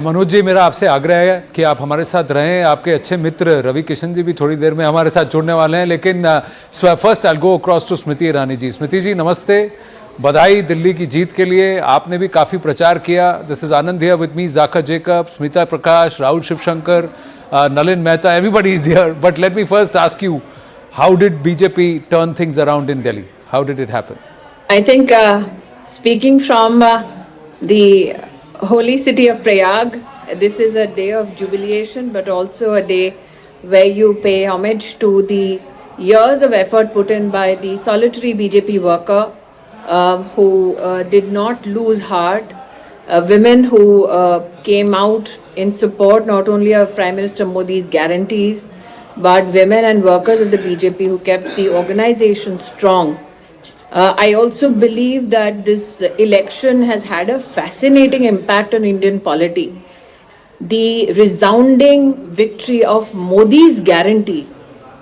मनोज जी, मेरा आपसे आग्रह है कि आप हमारे साथ रहें। आपके अच्छे मित्र रवि किशन जी भी थोड़ी देर में हमारे साथ जुड़ने वाले हैं, लेकिन first I go across to Smriti Irani ji. Smriti ji नमस्ते, बधाई दिल्ली की जीत के लिए। आपने भी काफ़ी प्रचार किया। This is Anand here with me, Zakka Jacob, Smita Prakash, Rahul Shivshankar, Nalin Mehta, everybody is here. But let me first ask you, how did BJP turn things around in Delhi? How did it happen? I think speaking from the holy city of Prayag, this is a day of jubilation, but also a day where you pay homage to the years of effort put in by the solitary BJP worker who did not lose heart, women who came out in support not only of Prime Minister Modi's guarantees, but women and workers of the BJP who kept the organization strong. I also believe that this election has had a fascinating impact on Indian polity. The resounding victory of Modi's guarantee,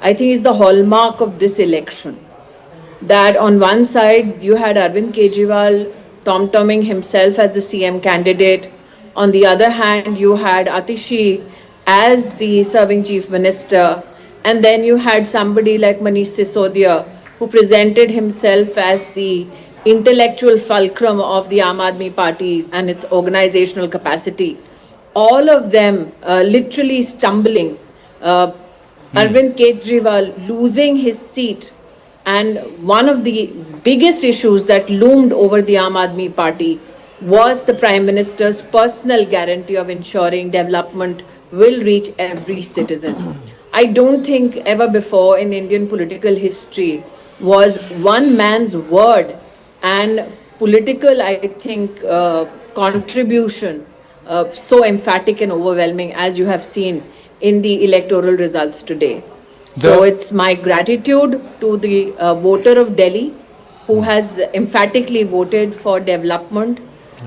I think, is the hallmark of this election. That on one side you had Arvind Kejriwal tom-tomming himself as the CM candidate. On the other hand, you had Atishi as the serving chief minister. And then you had somebody like Manish Sisodia, who presented himself as the intellectual fulcrum of the Aam Aadmi Party and its organizational capacity. All of them literally stumbling. Arvind Kejriwal losing his seat. And one of the biggest issues that loomed over the Aam Aadmi Party was the Prime Minister's personal guarantee of ensuring development will reach every citizen. I don't think ever before in Indian political history was one man's word and political, I think, contribution so emphatic and overwhelming as you have seen in the electoral results today. So it's my gratitude to the voter of Delhi who has emphatically voted for development,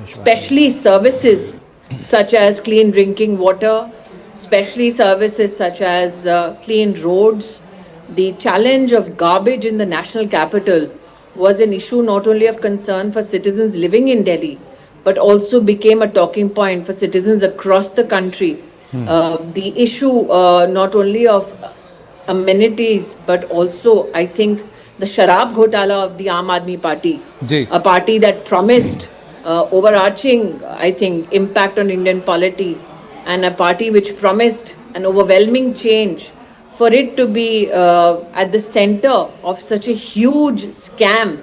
especially services such as clean drinking water, especially services such as clean roads. The challenge of garbage in the national capital was an issue not only of concern for citizens living in Delhi, but also became a talking point for citizens across the country. The issue not only of amenities, but also, I think, the Sharab Ghotala of the Aam Aadmi Party, a party that promised overarching, I think, impact on Indian polity, and a party which promised an overwhelming change. For it to be at the center of such a huge scam,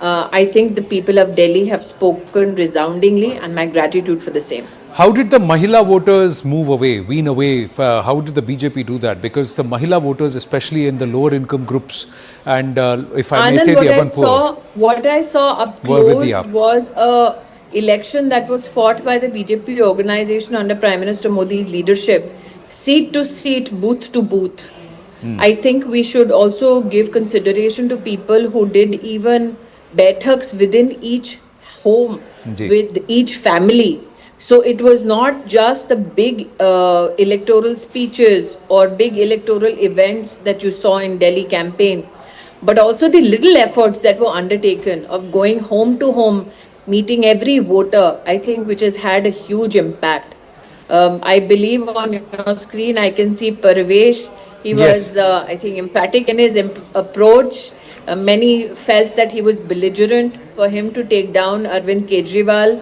I think the people of Delhi have spoken resoundingly, and my gratitude for the same. How did the Mahila voters move away, wean away? How did the BJP do that? Because the Mahila voters, especially in the lower income groups, and if I may say, the urban poor. What I saw up close was a election that was fought by the BJP organization under Prime Minister Modi's leadership, seat to seat, booth to booth. I think we should also give consideration to people who did even baithaks within each home, with each family. So it was not just the big electoral speeches or big electoral events that you saw in Delhi campaign, but also the little efforts that were undertaken of going home to home, meeting every voter, I think, which has had a huge impact. I believe on your screen I can see Parvesh. He was, I think, emphatic in his approach. Many felt that he was belligerent. For him to take down Arvind Kejriwal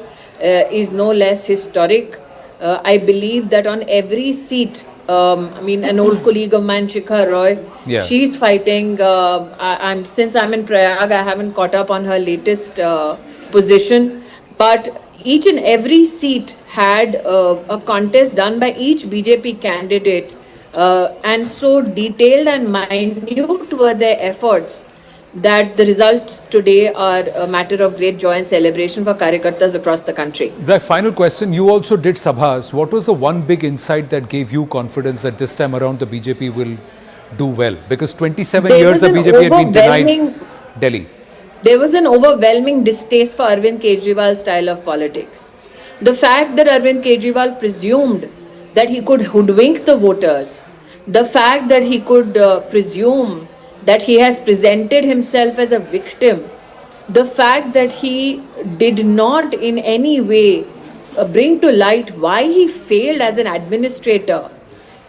is no less historic. I believe that on every seat, an old colleague of mine, Shikha Roy, she's fighting. Since I'm in Prayag, I haven't caught up on her latest position. But each and every seat had a contest done by each BJP candidate. And so detailed and minute were their efforts that the results today are a matter of great joy and celebration for Karyakartas across the country. Right, final question. You also did Sabhas. What was the one big insight that gave you confidence that this time around the BJP will do well? Because 27 years the BJP had been denied Delhi. There was an overwhelming distaste for Arvind Kejriwal's style of politics. The fact that Arvind Kejriwal presumed that he could hoodwink the voters, the fact that he could presume that he has presented himself as a victim, the fact that he did not in any way bring to light why he failed as an administrator.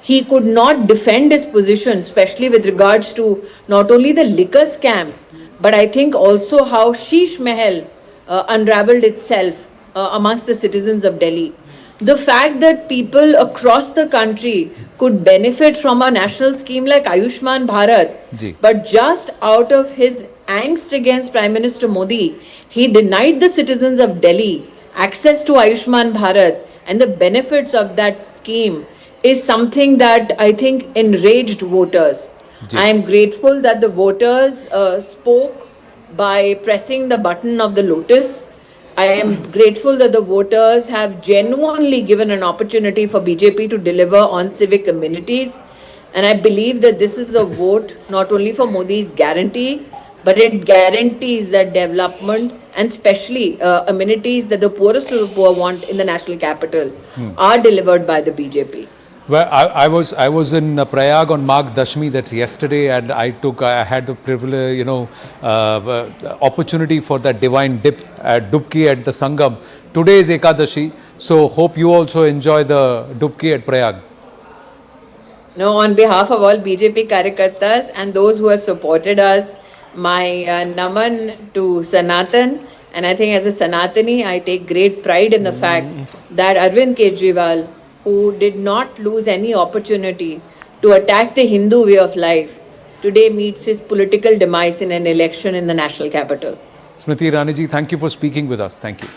He could not defend his position, especially with regards to not only the liquor scam, but I think also how Sheesh Mahal unraveled itself amongst the citizens of Delhi. The fact that people across the country could benefit from a national scheme like Ayushman Bharat, Ji. but just out of his angst against Prime Minister Modi, he denied the citizens of Delhi access to Ayushman Bharat and the benefits of that scheme is something that I think enraged voters. Ji. I am grateful that the voters spoke by pressing the button of the lotus. I am grateful that the voters have genuinely given an opportunity for BJP to deliver on civic amenities. And I believe that this is a vote not only for Modi's guarantee, but it guarantees that development and especially amenities that the poorest of the poor want in the national capital are delivered by the BJP. Well, I was in Prayag on Magh Dashmi, that's yesterday, and I had the privilege, opportunity for that divine dip at Dubki at the Sangam. Today is Ekadashi, so hope you also enjoy the Dubki at Prayag. No, on behalf of all BJP Karyakartas and those who have supported us, my naman to Sanatan. And I think as a Sanatani, I take great pride in the fact that Arvind Kejriwal, who did not lose any opportunity to attack the Hindu way of life, today meets his political demise in an election in the national capital. Smriti Irani ji, thank you for speaking with us. Thank you.